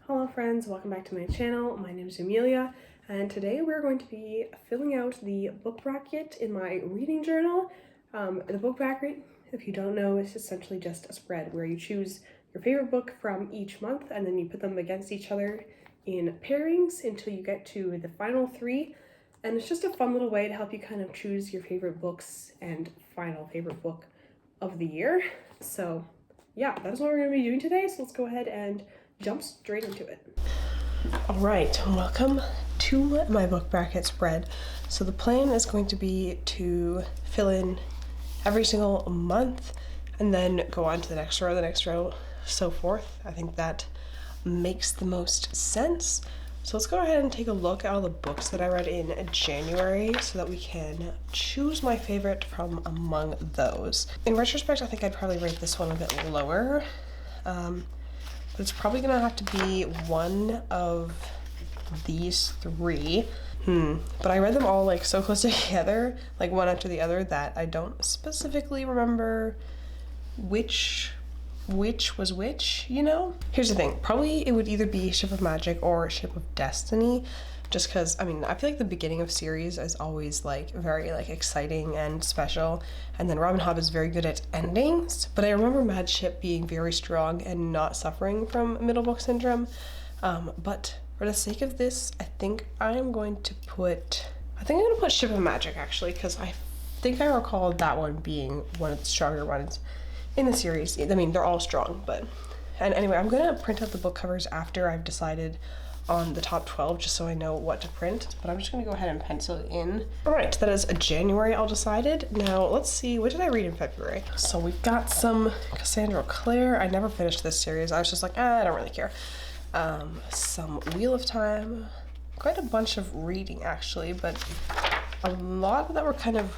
Hello friends, welcome back to my channel. My name is Amelia, and today we're going to be filling out the book bracket in my reading journal. The book bracket, if you don't know, is essentially just a spread where you choose your favorite book from each month and then you put them against each other in pairings until you get to the final three. And it's just a fun little way to help you kind of choose your favorite books and final favorite book of the year. So yeah, that's what we're going to be doing today. So let's go ahead and jump straight into it. All right, welcome to my book bracket spread. So the plan is going to be to fill in every single month and then go on to the next row, so forth. I think that makes the most sense. So let's go ahead and take a look at all the books that I read in January so that we can choose my favorite from among those. In retrospect, I think I'd probably rate this one a bit lower. But it's probably gonna have to be one of these three. But I read them all like so close together, like one after the other, that I don't specifically remember which was which, you know? Here's the thing, probably it would either be Ship of Magic or Ship of Destiny, just because, I mean, I feel like the beginning of series is always like very like exciting and special, and then Robin Hobb is very good at endings, but I remember Mad Ship being very strong and not suffering from middle book syndrome. But for the sake of this, I think I'm gonna put Ship of Magic, actually, because I think I recall that one being one of the stronger ones in the series. I mean, they're all strong, but... And anyway, I'm gonna print out the book covers after I've decided on the top 12, just so I know what to print, but I'm just gonna go ahead and pencil it in. All right, that is January all decided. Now, let's see, what did I read in February? So we've got some Cassandra Clare. I never finished this series. I was just like, I don't really care. Some Wheel of Time. Quite a bunch of reading, actually, but a lot that were kind of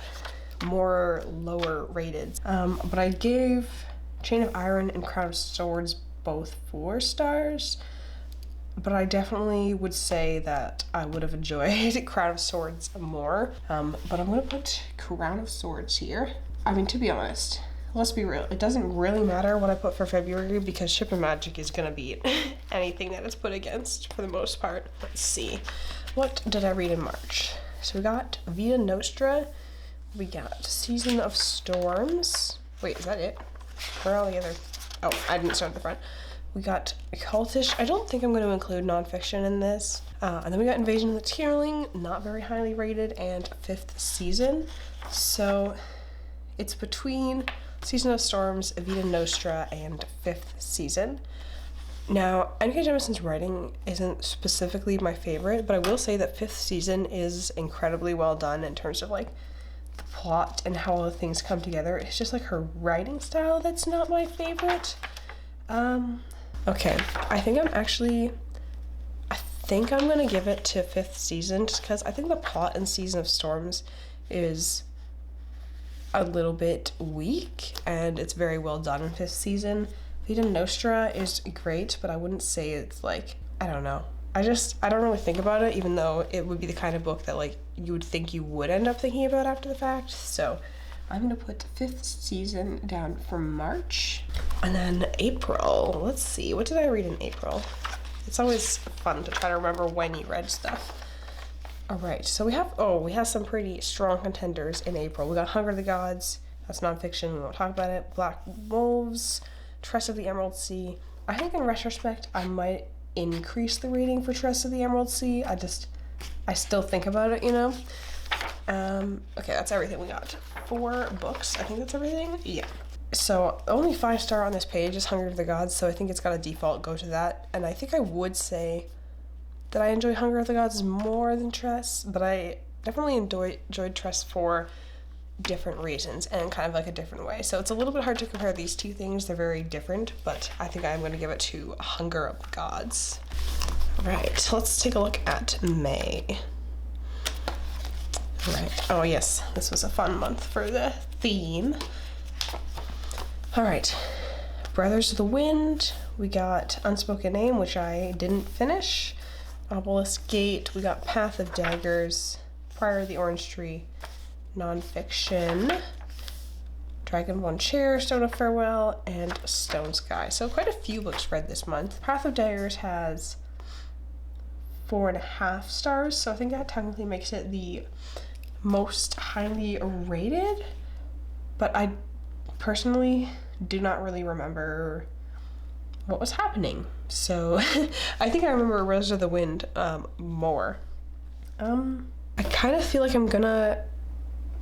more lower rated. But I gave Chain of Iron and Crown of Swords both 4 stars, but I definitely would say that I would have enjoyed Crown of Swords more. But I'm gonna put Crown of Swords here. I mean, to be honest, let's be real, it doesn't really matter what I put for February because Ship of Magic is gonna beat anything that it's put against for the most part. Let's see, what did I read in March? So we got Vita Nostra. We got Season of Storms. Wait, is that it? Where are all the other... Oh, I didn't start at the front. We got Cultish. I don't think I'm going to include nonfiction in this. And then we got Invasion of the Tearling, not very highly rated, and 5th Season. So it's between Season of Storms, Vita Nostra, and 5th Season. Now, N.K. Jemisin's writing isn't specifically my favorite, but I will say that 5th Season is incredibly well done in terms of like the plot and how all the things come together. It's just like her writing style that's not my favorite. Okay, I think I'm gonna give it to 5th Season just because I think the plot in Season of Storms is a little bit weak and it's very well done in 5th Season. Vita Nostra is great, but I wouldn't say it's like, I don't know. I don't really think about it, even though it would be the kind of book that like you would think you would end up thinking about after the fact. So I'm gonna put 5th Season down for March. And then April, let's see, what did I read in April? It's always fun to try to remember when you read stuff. All right, so we have some pretty strong contenders in April. We got Hunger of the Gods, that's nonfiction, we won't talk about it. Black Wolves, Tress of the Emerald Sea. I think in retrospect, I might increase the rating for Tress of the Emerald Sea. I still think about it, you know? Okay, that's everything we got. 4 books, I think that's everything? Yeah. So, only 5-star on this page is Hunger of the Gods, so I think it's got a default go to that. And I think I would say that I enjoy Hunger of the Gods more than Tress, but I definitely enjoyed Tress for different reasons and kind of like a different way. So it's a little bit hard to compare these two things. They're very different, but I think I'm going to give it to Hunger of the Gods. Right, let's take a look at May. Right. Oh yes, this was a fun month for the theme. All right, Brothers of the Wind. We got Unspoken Name, which I didn't finish. Obelisk Gate. We got Path of Daggers. Prior of the Orange Tree. Nonfiction. Dragonborn Chair, Stone of Farewell, and Stone Sky. So quite a few books read this month. Path of Daggers has 4.5 stars, so I think that technically makes it the most highly rated, but I personally do not really remember what was happening. So I think I remember Rose of the Wind more. I kind of feel like I'm gonna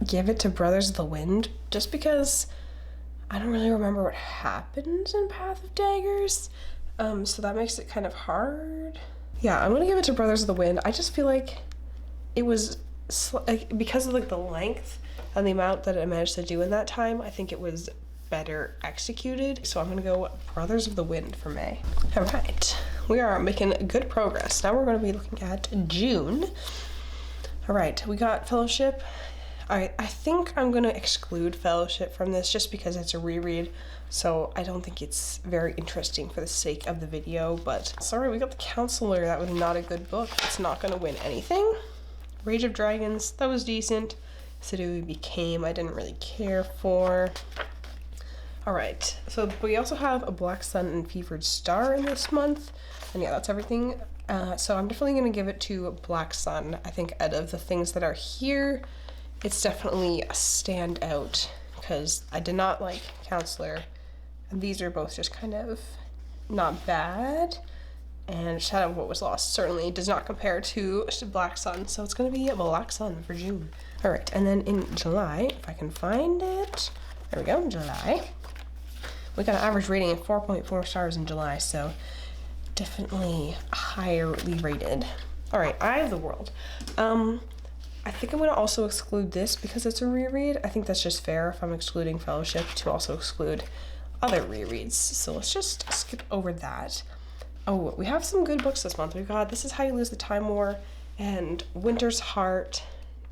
give it to Brothers of the Wind just because I don't really remember what happens in Path of Daggers. So that makes it kind of hard. Yeah, I'm gonna give it to Brothers of the Wind. I just feel like it was because of like the length and the amount that it managed to do in that time, I think it was better executed. So I'm gonna go Brothers of the Wind for May. All right, we are making good progress. Now we're gonna be looking at June. All right, we got Fellowship. All right, I think I'm gonna exclude Fellowship from this just because it's a reread. So I don't think it's very interesting for the sake of the video, but sorry, we got The Counselor. That was not a good book. It's not gonna win anything. Rage of Dragons, that was decent. City We Became, I didn't really care for. All right, so we also have A Black Sun and Fevered Star in this month. And yeah, that's everything. So I'm definitely gonna give it to Black Sun. I think out of the things that are here, it's definitely a standout because I did not like Counselor. And these are both just kind of not bad. And Shadow of What Was Lost certainly does not compare to Black Sun, so it's going to be a Black Sun for June. All right, and then in July, if I can find it, there we go, July. We got an average rating of 4.4 stars in July, so definitely highly rated. All right, Eye of the World. I think I'm going to also exclude this because it's a reread. I think that's just fair if I'm excluding Fellowship to also exclude other rereads. So let's just skip over that. Oh, we have some good books this month. We've got This Is How You Lose the Time War and Winter's Heart,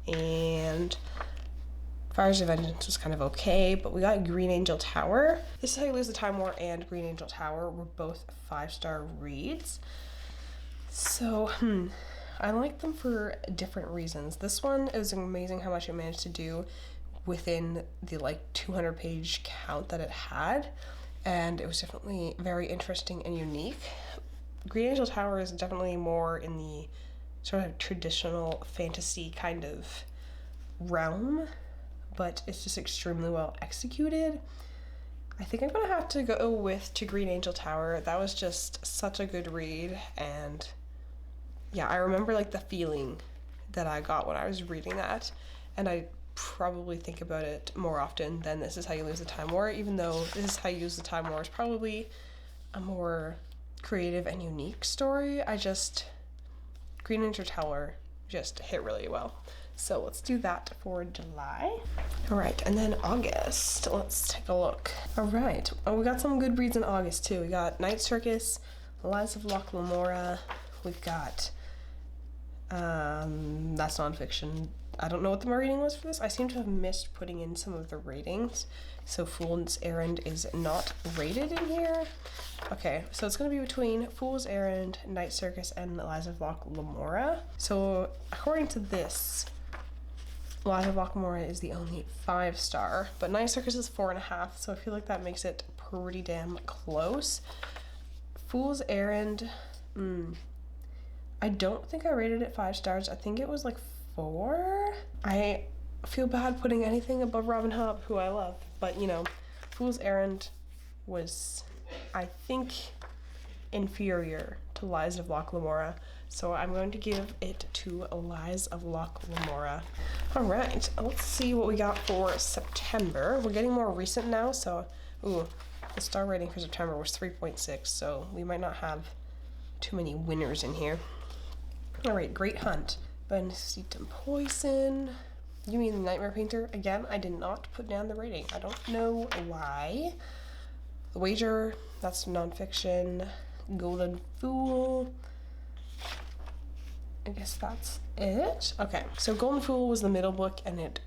and Fires of Vengeance was kind of okay, but we got Green Angel Tower. This Is How You Lose the Time War and Green Angel Tower were both 5-star reads. So, I like them for different reasons. This one, it was amazing how much it managed to do within the 200-page count that it had, and it was definitely very interesting and unique. Green Angel Tower is definitely more in the sort of traditional fantasy kind of realm, but it's just extremely well executed. I think I'm gonna have to go with To Green Angel Tower. That was just such a good read, and yeah, I remember the feeling that I got when I was reading that, and I probably think about it more often than This Is How You Lose the Time War, even though This Is How You Lose the Time War is probably a more creative and unique story. Green Angel Tower just hit really well. So let's do that for July. All right, and then August, let's take a look. All right, we got some good reads in August too. We got Night Circus, Lies of Locke Lamora. We've got, that's nonfiction. I don't know what the rating was for this. I seem to have missed putting in some of the ratings. So Fool's Errand is not rated in here. Okay, so it's going to be between Fool's Errand, Night Circus, and Lies of Locke Lamora. So according to this, Lies of Locke Lamora is the only 5-star, but Night Circus is 4.5, so I feel like that makes it pretty damn close. Fool's Errand, I don't think I rated it 5 stars. I think it was 4. I feel bad putting anything above Robin Hobb, who I love, but Fool's Errand was, I think, inferior to Lies of Locke Lamora, so I'm going to give it to Lies of Locke Lamora. All right, let's see what we got for September. We're getting more recent now, so the star rating for September was 3.6, so we might not have too many winners in here. All right, Great Hunt. Benedictine Poison. You mean The Nightmare Painter? Again, I did not put down the rating. I don't know why. The Wager, that's nonfiction. Golden Fool. I guess that's it. Okay, so Golden Fool was the middle book, and it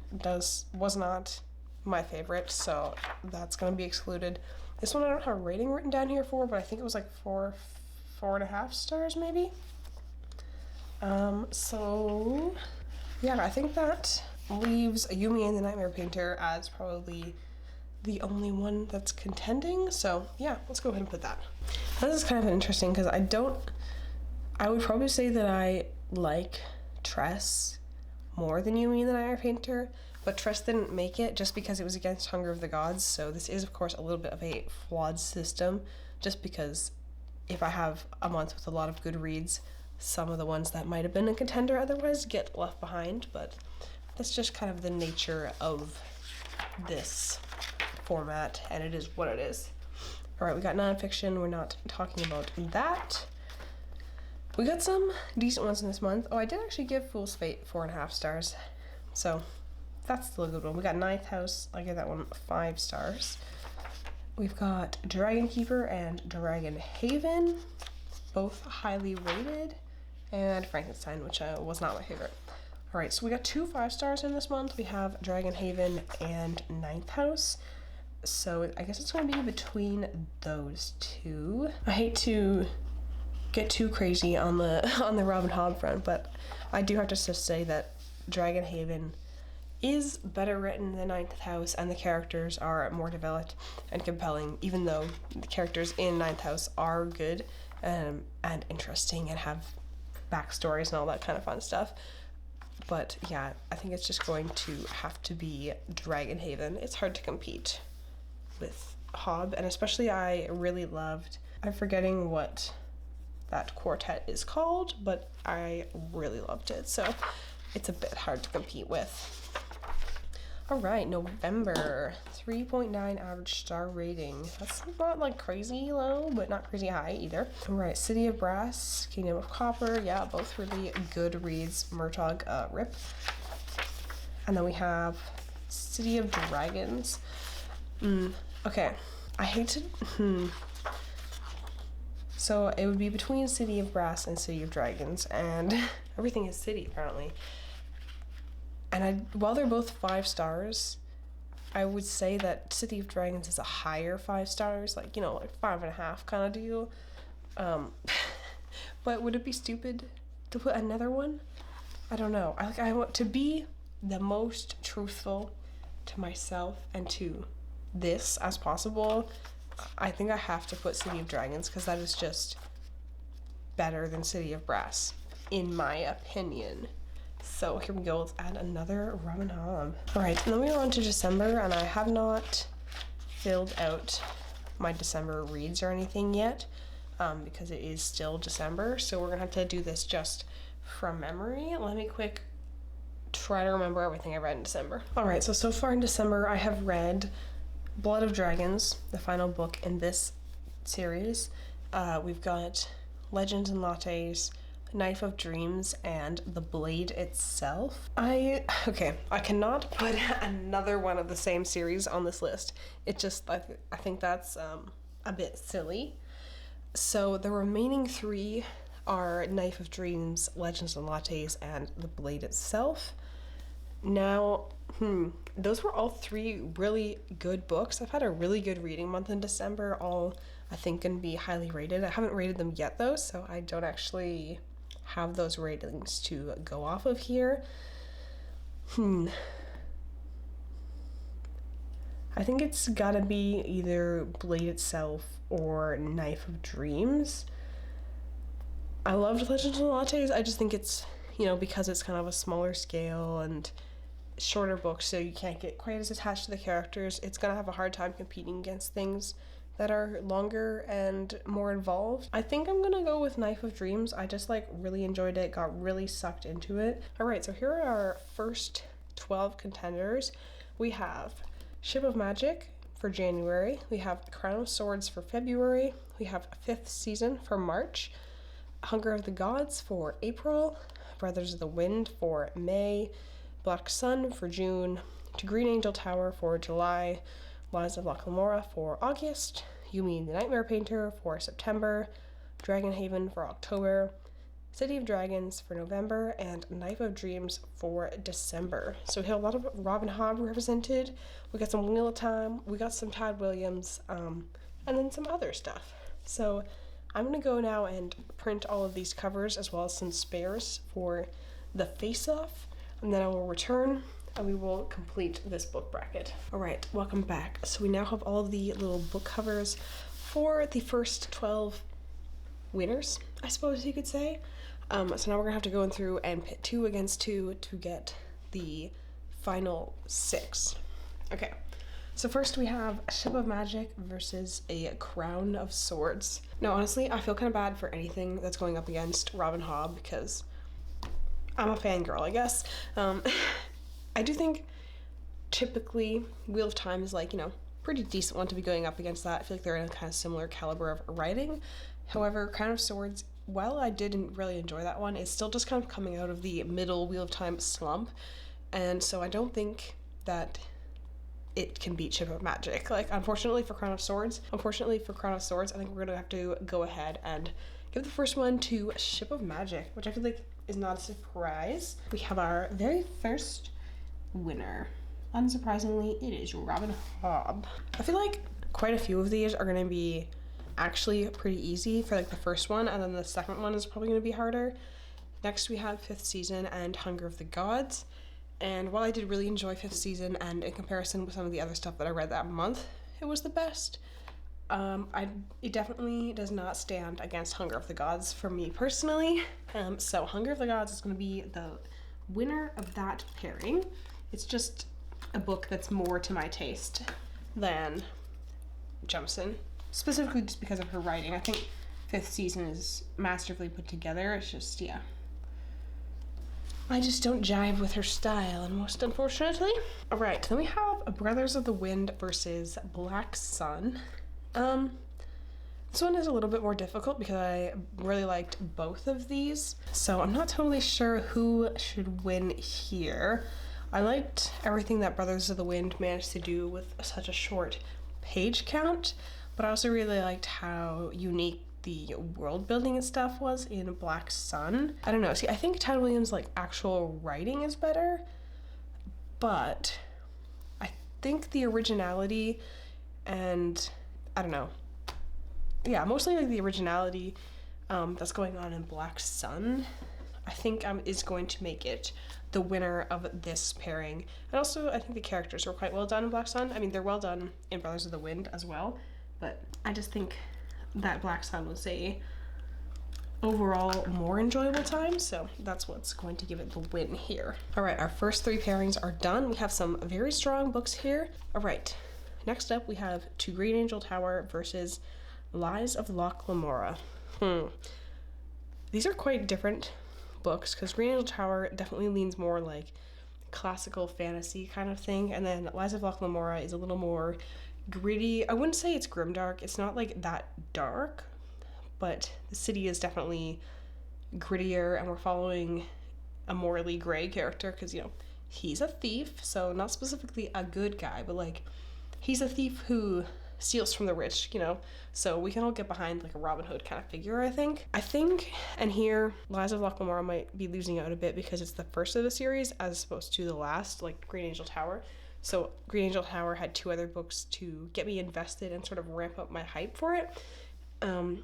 was not my favorite, so that's gonna be excluded. This one I don't have a rating written down here for, but I think it was 4.5 stars maybe. So yeah, I think that leaves Yumi and the Nightmare Painter as probably the only one that's contending. So yeah, let's go ahead and put that. This is kind of interesting because I would probably say that I like Tress more than Yumi and the Nightmare Painter, but Tress didn't make it just because it was against Hunger of the Gods. So this is of course a little bit of a flawed system, just because if I have a month with a lot of good reads, some of the ones that might have been a contender otherwise get left behind, but that's just kind of the nature of this format, and it is what it is. All right, we got nonfiction. We're not talking about that. We got some decent ones in this month. Oh, I did actually give Fool's Fate 4.5 stars, so that's still a good one. We got Ninth House. I gave that one 5 stars. We've got Dragon Keeper and Dragon Haven, both highly rated, and Frankenstein, which was not my favorite. All right, so we got 2 5 stars in this month. We have Dragon Haven and Ninth House. So I guess it's going to be between those two. I hate to get too crazy on the Robin Hobb front, but I do have to just say that Dragon Haven is better written than Ninth House, and the characters are more developed and compelling, even though the characters in Ninth House are good and interesting and have backstories and all that kind of fun stuff. But yeah, I think it's just going to have to be Dragon Haven. It's hard to compete with Hobb, and especially I'm forgetting what that quartet is called, but I really loved it, so it's a bit hard to compete with. All right, November, 3.9 average star rating. That's not like crazy low, but not crazy high either. All right, City of Brass, Kingdom of Copper, yeah, both really good reads. Murtagh, rip. And then we have City of Dragons. Okay, I hate to, So it would be between City of Brass and City of Dragons, and everything is city apparently. And while they're both 5 stars, I would say that City of Dragons is a higher 5 stars, like 5.5 kind of deal. But would it be stupid to put another one? I don't know. I want to be the most truthful to myself and to this as possible. I think I have to put City of Dragons because that is just better than City of Brass, in my opinion. So here we go, let's add another Robin Hobb. All right, and then we are on to December, and I have not filled out my December reads or anything yet, because it is still December, so we're gonna have to do this just from memory. Let me try to remember everything I read in December. All right, so far in December, I have read Blood of Dragons, the final book in this series. We've got Legends and Lattes, Knife of Dreams, and The Blade itself. I cannot put another one of the same series on this list. It just, I think that's a bit silly. So the remaining 3 are Knife of Dreams, Legends and Lattes, and The Blade itself. Now, those were all 3 really good books. I've had a really good reading month in December, all I think can be highly rated. I haven't rated them yet though, so I don't actually have those ratings to go off of here. I think it's gotta be either Blade itself or Knife of Dreams. I loved Legends and Lattes. I just think it's, because it's kind of a smaller scale and shorter book, so you can't get quite as attached to the characters. It's gonna have a hard time competing against things that are longer and more involved. I think I'm gonna go with Knife of Dreams. I just really enjoyed it, got really sucked into it. All right, so here are our first 12 contenders. We have Ship of Magic for January. We have Crown of Swords for February. We have 5th Season for March. Hunger of the Gods for April. Brothers of the Wind for May. Black Sun for June. To Green Angel Tower for July. Lies of Locke Lamora for August. Yumi and the Nightmare Painter for September. Dragon Haven for October. City of Dragons for November, and Knife of Dreams for December. So we have a lot of Robin Hobb represented. We got some Wheel of Time, we got some Tad Williams, and then some other stuff. So I'm gonna go now and print all of these covers as well as some spares for the face-off, and then I will return and we will complete this book bracket. All right, welcome back. So we now have all of the little book covers for the first 12 winners, I suppose you could say. So now we're gonna have to go through and pit 2 against 2 to get the final 6. Okay, so first we have Ship of Magic versus a Crown of Swords. Now honestly, I feel kind of bad for anything that's going up against Robin Hobb because I'm a fangirl, I guess. I do think typically Wheel of Time is like, you know, pretty decent one to be going up against that. I feel like they're in a kind of similar caliber of writing. However, Crown of Swords, while I didn't really enjoy that one, it's still just kind of coming out of the middle Wheel of Time slump. And so I don't think that it can beat Ship of Magic. Like, unfortunately for Crown of Swords, I think we're gonna have to go ahead and give the first one to Ship of Magic, which I feel like is not a surprise. We have our very first winner. Unsurprisingly, it is Robin Hobb. I feel like quite a few of these are gonna be actually pretty easy for like the first one, and then the second one is probably gonna be harder. Next we have 5th Season and Hunger of the Gods. And while I did really enjoy 5th Season, and in comparison with some of the other stuff that I read that month, it was the best. It definitely does not stand against Hunger of the Gods for me personally. So Hunger of the Gods is going to be the winner of that pairing. It's just a book that's more to my taste than Jemison, specifically just because of her writing. I think 5th Season is masterfully put together. It's just, yeah, I just don't jive with her style, and most unfortunately. All right, then we have Brothers of the Wind versus Black Sun. This one is a little bit more difficult because I really liked both of these, so I'm not totally sure who should win here. I liked everything that Brothers of the Wind managed to do with such a short page count, but I also really liked how unique the world building and stuff was in Black Sun. I don't know. See, I think Tad Williams' like actual writing is better, but I think the originality and I don't know. Yeah, mostly like the originality that's going on in Black Sun, I think is going to make it the winner of this pairing. And also, I think the characters were quite well done in Black Sun. I mean, they're well done in Brothers of the Wind as well, but I just think that Black Sun was a overall more enjoyable time, so that's what's going to give it the win here. All right, our first 3 pairings are done. We have some very strong books here. All right, next up we have To Green Angel Tower versus Lies of Locke Lamora. These are quite different books because Green Angel Tower definitely leans more like classical fantasy kind of thing, and then Lies of Locke Lamora is a little more gritty. I wouldn't say it's grimdark. It's not like that dark, but the city is definitely grittier, and we're following a morally gray character because, you know, he's a thief, so not specifically a good guy, but like he's a thief who steals from the rich, you know, so we can all get behind like a Robin Hood kind of figure. I think, and here Lies of Locke Lamora might be losing out a bit because it's the first of the series as opposed to the last, like Green Angel Tower. So Green Angel Tower had 2 other books to get me invested and sort of ramp up my hype for it. And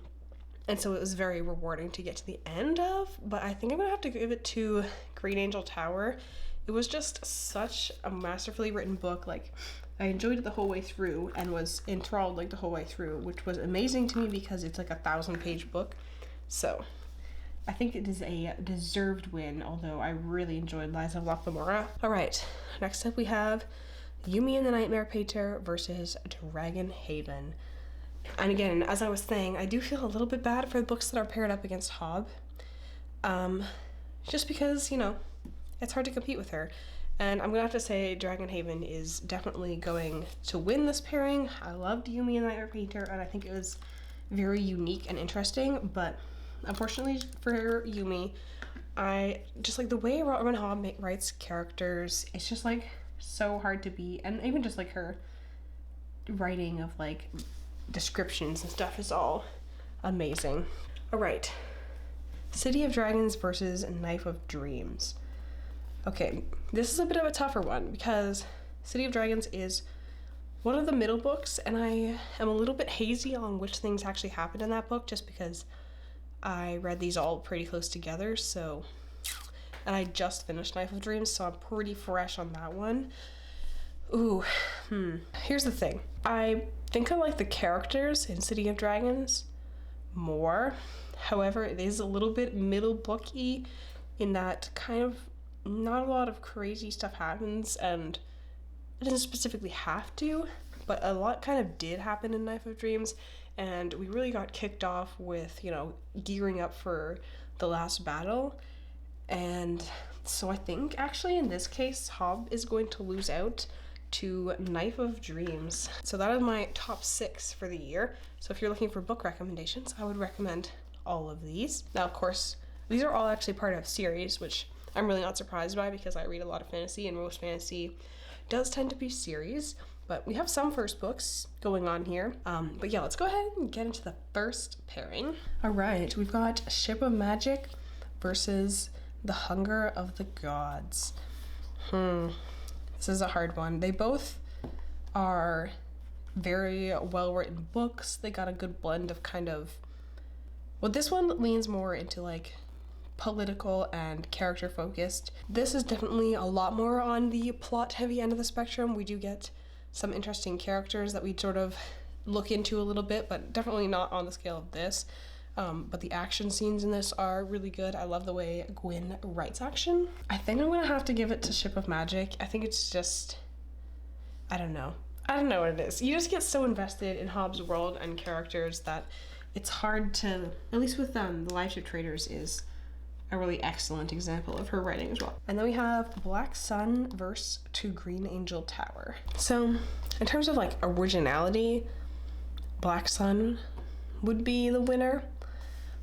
so it was very rewarding to get to the end of, but I think I'm gonna have to give it to Green Angel Tower. It was just such a masterfully written book. Like, I enjoyed it the whole way through and was enthralled like the whole way through, which was amazing to me because it's like a 1,000-page book. So I think it is a deserved win, although I really enjoyed Lies of Locke Lamora. All right, next up we have Yumi and the Nightmare Painter versus Dragon Haven. And again, as I was saying, I do feel a little bit bad for the books that are paired up against Hobb. Just because, you know, it's hard to compete with her. And I'm gonna have to say Dragon Haven is definitely going to win this pairing. I loved Yumi and the Nightmare Painter, and I think it was very unique and interesting, but unfortunately for Yumi, I just like the way Robin Hobb writes characters, it's just like so hard to beat, and even just like her writing of like descriptions and stuff is all amazing. All right, City of Dragons versus Knife of Dreams. Okay, this is a bit of a tougher one because City of Dragons is one of the middle books, and I am a little bit hazy on which things actually happened in that book just because I read these all pretty close together, so and I just finished Knife of Dreams, so I'm pretty fresh on that one. Ooh, here's the thing. I think I like the characters in City of Dragons more. However, it is a little bit middle booky in that kind of not a lot of crazy stuff happens, and it doesn't specifically have to, but a lot kind of did happen in Knife of Dreams, and we really got kicked off with, you know, gearing up for the last battle. And so I think actually in this case, Hobb is going to lose out to Knife of Dreams. So that is my top 6 for the year. So if you're looking for book recommendations, I would recommend all of these. Now, of course, these are all actually part of series, which I'm really not surprised by because I read a lot of fantasy, and most fantasy does tend to be series. But we have some first books going on here. But yeah, let's go ahead and get into the first pairing. All right, we've got Ship of Magic versus The Hunger of the Gods. This is a hard one. They both are very well-written books. They got a good blend of kind of... Well, this one leans more into like political and character focused. This is definitely a lot more on the plot heavy end of the spectrum. We do get some interesting characters that we sort of look into a little bit, but definitely not on the scale of this. But the action scenes in this are really good. I love the way Gwyn writes action. I think I'm gonna have to give it to Ship of Magic. I think it's just, I don't know what it is. You just get so invested in Hobb's world and characters that it's hard to, at least with them, the Live Ship Traders is a really excellent example of her writing as well. And then we have Black Sun versus To Green Angel Tower. So in terms of like originality, Black Sun would be the winner,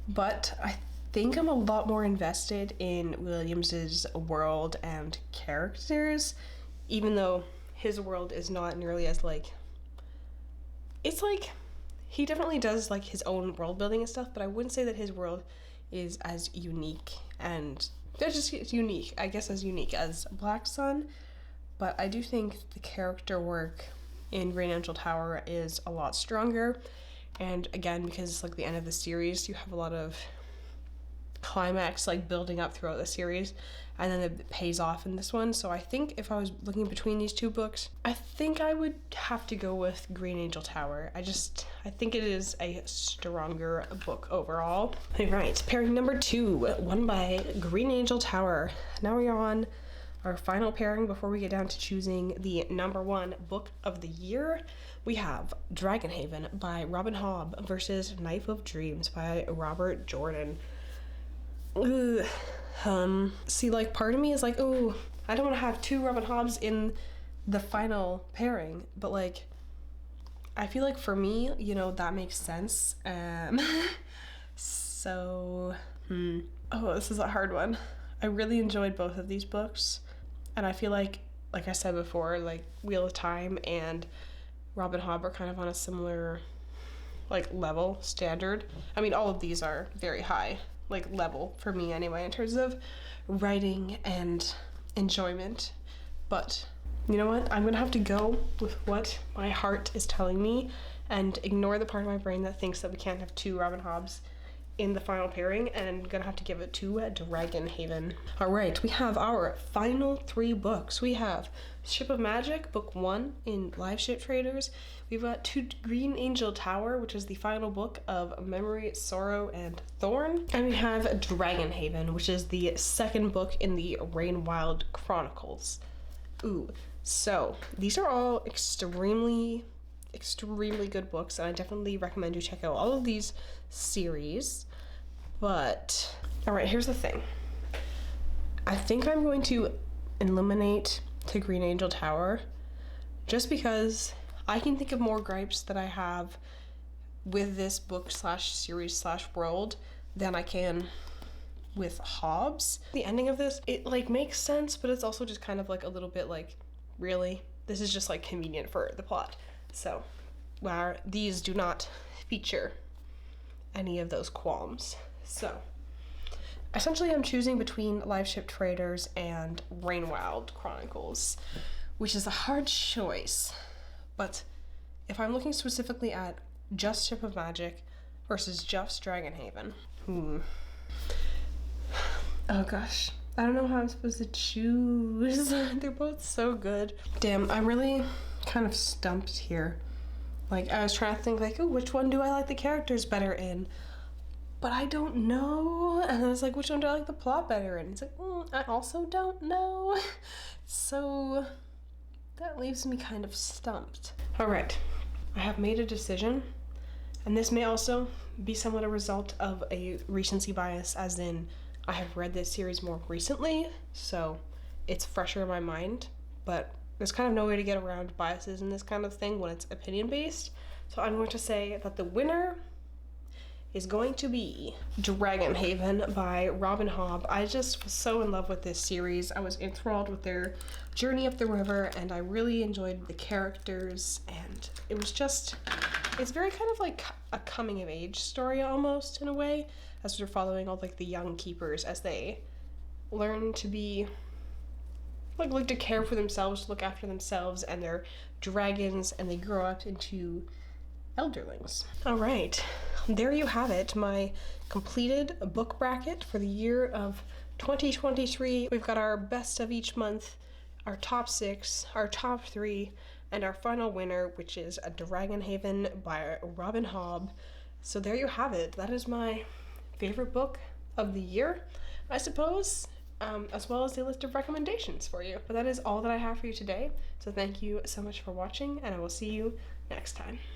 but I think I'm a lot more invested in Williams's world and characters, even though his world is not nearly as like, it's like, he definitely does like his own world building and stuff, but I wouldn't say that his world is as unique, and they're just unique, I guess, as unique as Black Sun. But I do think the character work in Green Angel Tower is a lot stronger. And again, because it's like the end of the series, you have a lot of climax like building up throughout the series, and then it pays off in this one. So I think if I was looking between these two books, I think I would have to go with Green Angel Tower. I think it is a stronger book overall. All right, pairing number 2, won by Green Angel Tower. Now we are on our final pairing before we get down to choosing the number 1 book of the year. We have Dragonhaven by Robin Hobb versus Knife of Dreams by Robert Jordan. See, like, part of me is like, oh, I don't want to have 2 Robin Hobbs in the final pairing, but like, I feel like for me, you know, that makes sense. So, oh, this is a hard one. I really enjoyed both of these books, and I feel like I said before, like Wheel of Time and Robin Hobb are kind of on a similar like level standard. I mean, all of these are very high like level for me anyway in terms of writing and enjoyment, but you know what, I'm gonna have to go with what my heart is telling me and ignore the part of my brain that thinks that we can't have 2 Robin Hobbs in the final pairing, and gonna have to give it to Dragonhaven. All right, we have our final 3 books. We have Ship of Magic, book 1 in Live Ship Traders. We've got To Green Angel Tower, which is the final book of Memory, Sorrow, and Thorn. And we have Dragonhaven, which is the second book in the Rainwild Chronicles. Ooh, so these are all extremely good books, and I definitely recommend you check out all of these series. But all right, here's the thing. I think I'm going to eliminate To Green Angel Tower just because I can think of more gripes that I have with this book slash series slash world than I can with Hobbs. The ending of this, it like makes sense, but it's also just kind of like a little bit like, really? This is just like convenient for the plot. So, where these do not feature any of those qualms. So, essentially I'm choosing between Live Ship Traders and Rainwild Chronicles, which is a hard choice. But if I'm looking specifically at just Ship of Magic versus just Dragonhaven, oh gosh. I don't know how I'm supposed to choose. They're both so good. Damn, I'm really kind of stumped here. Like, I was trying to think, like, oh, which one do I like the characters better in? But I don't know. And I was like, which one do I like the plot better in? It's like, I also don't know. So that leaves me kind of stumped. All right, I have made a decision. And this may also be somewhat a result of a recency bias, as in I have read this series more recently, so it's fresher in my mind, but there's kind of no way to get around biases in this kind of thing when it's opinion-based. So I'm going to say that the winner is going to be Dragonhaven by Robin Hobb. I just was so in love with this series. I was enthralled with their journey up the river, and I really enjoyed the characters, and it was just, it's very kind of like a coming of age story almost, in a way, as we're following all like the young keepers as they learn to be like to care for themselves, look after themselves and their dragons, and they grow up into elderlings. All right, there you have it, my completed book bracket for the year of 2023. We've got our best of each month, our top 6, our top 3, and our final winner, which is a Dragonhaven by Robin Hobb. So there you have it. That is my favorite book of the year, I suppose, as well as a list of recommendations for you. But that is all that I have for you today. So thank you so much for watching, and I will see you next time.